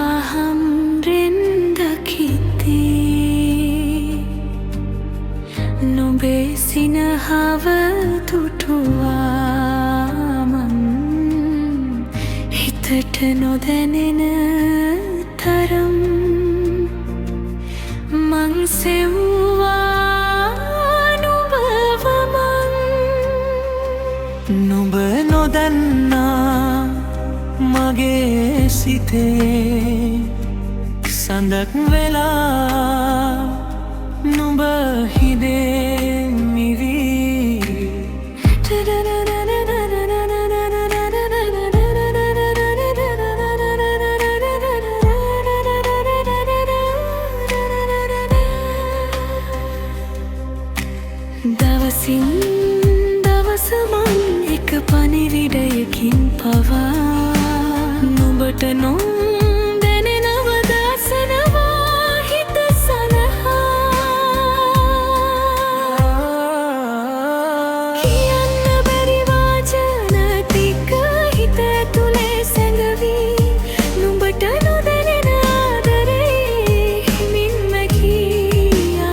නොබවාහම්රෙන් දකිතේ නොබේ සිනහව තුටුවාමන් හිතට නොදැනෙන තරම් මං සෙව්වා නුබවමන් නුඹ නොදන්නා මගේ සිතේ සඳක් වෙලා නුඹ හිදෙමිවී දවසින් දවස මං එක පණිවිඩයකින් පවා නුඹට නොදැනෙනව දාසනවා හිත සලහා කියන්න බැරි වචන ටික හිත ඇතුලේ සැඟවී නුඹට නොදැනෙන ආදරේ හිමින්ම කියන්නවා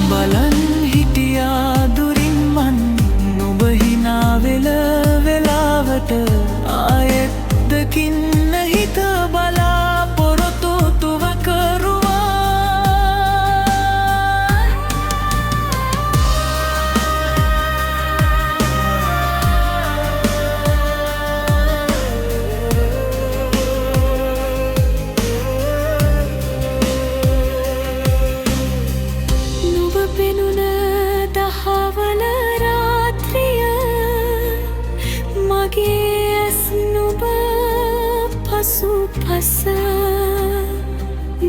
බලන් හිටියා දුරින් මන් නුඹ හිනා වෙලාවට ආයෙත් දකින්න හිත බලාපොරොත්තු තුව කරුවා නුඹ පෙනුන දහවල රාත්‍රිය මගේ ඇස් නුඹ පසුපස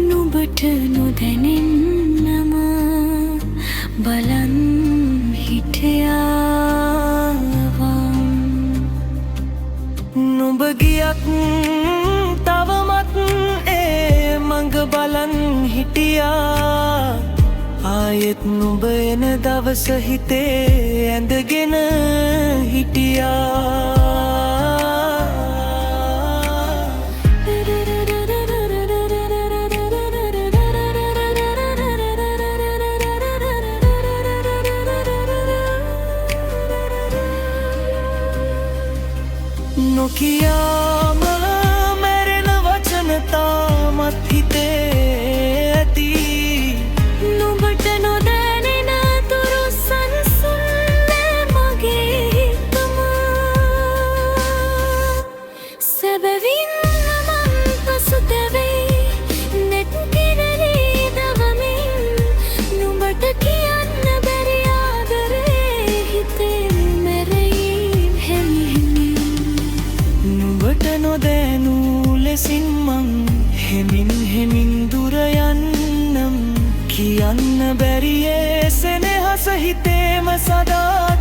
නුඹට නොදැනෙන්නම බලන් හිටියාවම් නුඹ ගියත් තවමත් ඒ මඟ බලන් හිටියා ආයෙත් නුඹ එන දවස හිතේ ඇඳගෙන හිටියා නොකියාම මැරෙන වචන තාමත් හිතේ ඇති නුඹට නොදැනෙන තුරු සනසුන්නේ මගේ හිතම සැබවින්ම මං පසුතැවෙයි නෙත් කිරලී දවමින් නුඹට කියන්න බැරි ආදරේ හිතේ මැරෙයි හෙමිහිමින් නුඹට නොදැනූ ලෙසින් මං හෙමින් දුර යන්නම් කියන්න බැරියේ සෙනෙහස හිතේම සදා